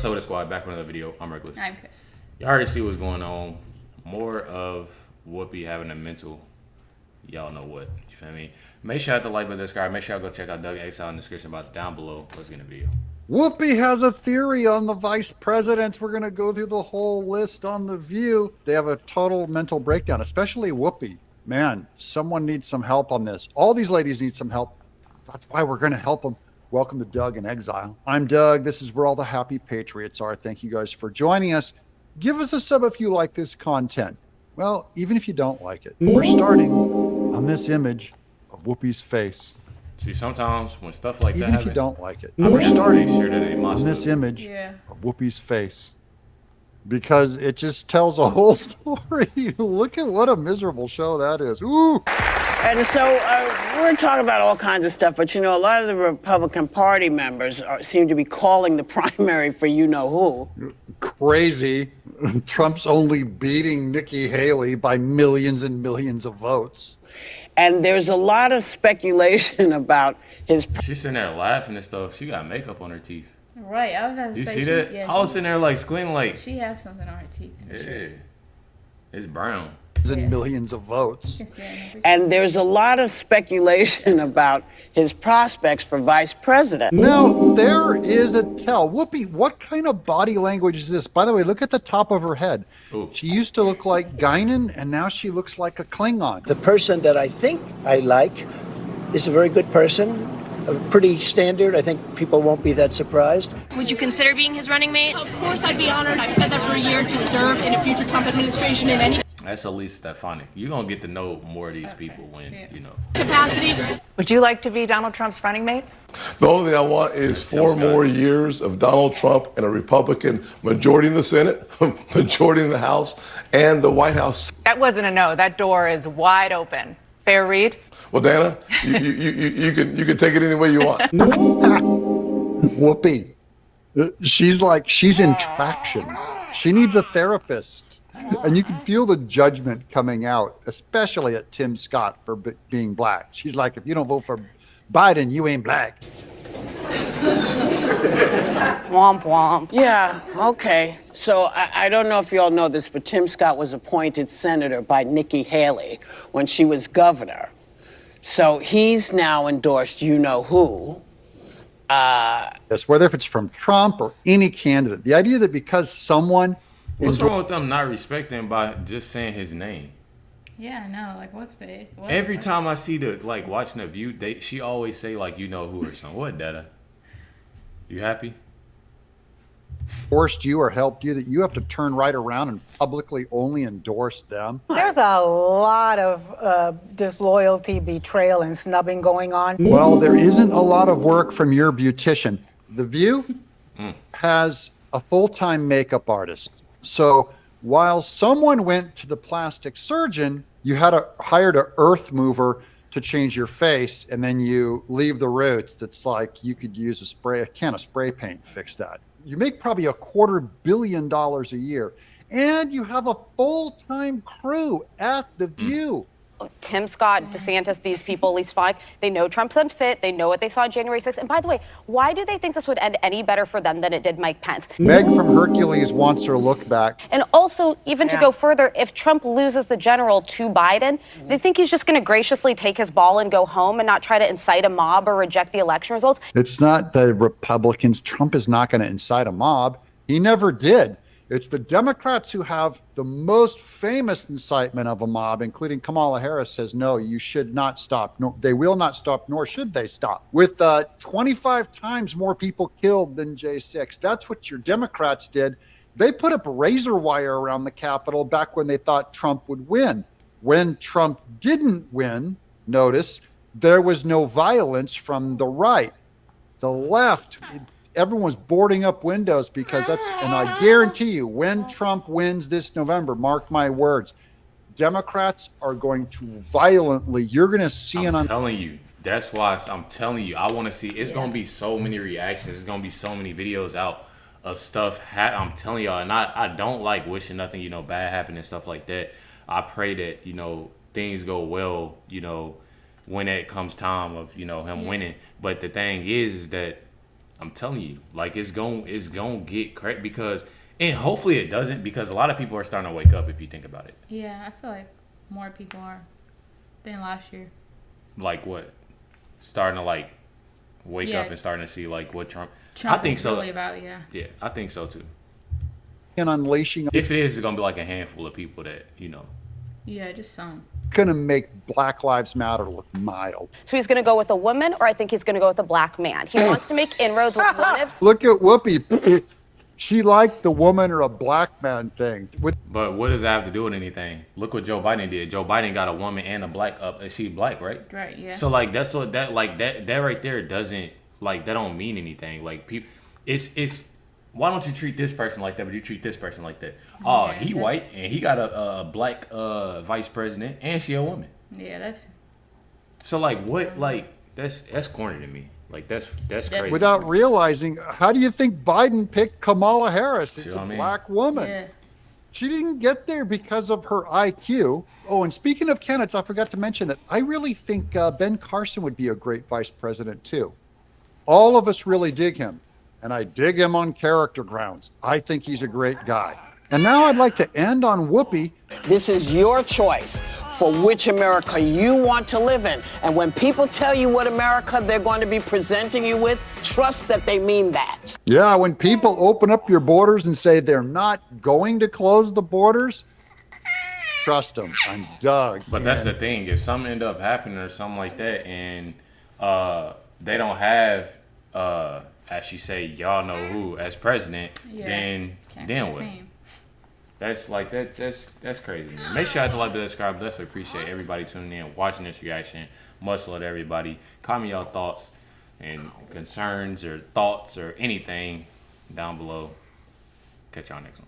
What's up with the squad? Back with another video. I'm Recklezz. I'm Chris. Y'all already see what's going on. More of Whoopi having a mental. Y'all know what. You feel me? Make sure to like with this guy. Make sure y'all go check out Doug Exile in the description box down below. Let's get in the video. Whoopi has a theory on the vice presidents. We're going to go through the whole list on The View. They have a total mental breakdown, especially Whoopi. Man, someone needs some help on this. All these ladies need some help. That's why we're going to help them. Welcome to Doug in Exile. I'm Doug. This is where all the happy patriots are. Thank you guys for joining us. Give us a sub if you like this content. Well, even if you don't like it. We're starting on this image of Whoopi's face. See, sometimes when stuff like that Even happens, if you don't like it. we're starting sure that they must on this image Yeah. of Whoopi's face. Because it just tells a whole story. Look at what a miserable show that is. Ooh! And so we're talking about all kinds of stuff, but you know, a lot of the Republican Party members seem to be calling the primary for you-know-who. Crazy. Trump's only beating Nikki Haley by millions and millions of votes. And there's a lot of speculation about his... She's sitting there laughing and stuff. She got makeup on her teeth. Right, I was about to You say. see that? Yeah, I was sitting there like squinting like, she has something on her teeth. yeah, it's brown. And millions of votes. And there's a lot of speculation about his prospects for vice president. Now, there is a tell. Whoopi, what kind of body language is this? By the way, look at the top of her head. Ooh. She used to look like Guinan, and now she looks like a Klingon. The person that I think I like is a very good person, pretty standard. I think people won't be that surprised. Would you consider being his running mate? Of course, I'd be honored. I've said that for a year, to serve in a future Trump administration in any That's Elise Stefanik. You're going to get to know more of these people when, you know. capacity. Would you like to be Donald Trump's running mate? The only thing I want is 4 more years of Donald Trump and a Republican majority in the Senate, majority in the House, and the White House. That wasn't a no. That door is wide open. Fair read? Well, Dana, you can take it any way you want. Whoopi, she's in traction. She needs a therapist. And you can feel the judgment coming out, especially at Tim Scott for being black. She's like, if you don't vote for Biden, you ain't black. Womp womp. Yeah, okay. So I don't know if you all know this, but Tim Scott was appointed senator by Nikki Haley when she was governor. So he's now endorsed you-know-who. Yes, whether if it's from Trump or any candidate. The idea that because someone... What's wrong with them not respecting by just saying his name? Yeah, no, like what's the... Every time I see watching The View, she always say like, you know who or something. What, Dada? You happy? Forced you or helped you that you have to turn right around and publicly only endorse them. There's a lot of disloyalty, betrayal, and snubbing going on. Well, there isn't a lot of work from your beautician. The View has a full-time makeup artist. So while someone went to the plastic surgeon, you had hired an earth mover to change your face, and then you leave the roots. That's like you could use a can of spray paint to fix that. You make probably $250 million a year, and you have a full-time crew at The View. Tim Scott, DeSantis, these people, at least 5, they know Trump's unfit. They know what they saw on January 6th. And by the way, why do they think this would end any better for them than it did Mike Pence? Meg from Hercules wants her look back. And also, even to go further, if Trump loses the general to Biden, they think he's just going to graciously take his ball and go home and not try to incite a mob or reject the election results. It's not the Republicans. Trump is not going to incite a mob. He never did. It's the Democrats who have the most famous incitement of a mob, including Kamala Harris says, no, you should not stop. No, they will not stop, nor should they stop. With 25 times more people killed than J6. That's what your Democrats did. They put up razor wire around the Capitol back when they thought Trump would win. When Trump didn't win, notice, there was no violence from the right. The left... Everyone's boarding up windows because and I guarantee you, when Trump wins this November, mark my words, Democrats are going to violently, you're going to see I'm telling you, that's why I'm telling you, I want to see, it's going to be so many reactions. It's going to be so many videos out of stuff. I'm telling y'all, and I don't like wishing nothing, bad happen and stuff like that. I pray that, things go well, when it comes time of, him winning. But the thing is that I'm telling you, like it's going to get crazy because, and hopefully it doesn't, because a lot of people are starting to wake up if you think about it. Yeah, I feel like more people are than last year. Like what? Starting to like wake up and starting to see like what Trump I think is so. really about, yeah. Yeah, I think so too. And unleashing. If it is, it's going to be like a handful of people that, Yeah, just some. Going to make Black Lives Matter look mild. So he's going to go with a woman, or I think he's going to go with a black man. He wants to make inroads with one of. Look at Whoopi. She liked the woman or a black man thing. But what does that have to do with anything? Look what Joe Biden did. Joe Biden got a woman and a black up. She black, right? Right. Yeah. So like that's what that like that right there doesn't like that don't mean anything. Like people, it's why don't you treat this person like that, but you treat this person like that? Oh, Yeah, he white and he got a black vice president and she a woman. Yeah, that's. So like what like that's corny to me. Like that's crazy. Without realizing, how do you think Biden picked Kamala Harris? It's See what a I mean? black woman. Yeah. She didn't get there because of her IQ. Oh, and speaking of candidates, I forgot to mention that I really think Ben Carson would be a great vice president too. All of us really dig him, and I dig him on character grounds. I think he's a great guy. And now I'd like to end on Whoopi. This is your choice for which America you want to live in. And when people tell you what America they're going to be presenting you with, trust that they mean that. Yeah, when people open up your borders and say they're not going to close the borders, trust them. I'm Doug. But that's the thing. If something end up happening or something like that, and they don't have, as she say, y'all know who as president, then what? That's like that's crazy. Man. Make sure you hit the like button, subscribe. Definitely appreciate everybody tuning in, watching this reaction. Much love to everybody. Comment y'all thoughts and concerns or thoughts or anything down below. Catch y'all next one.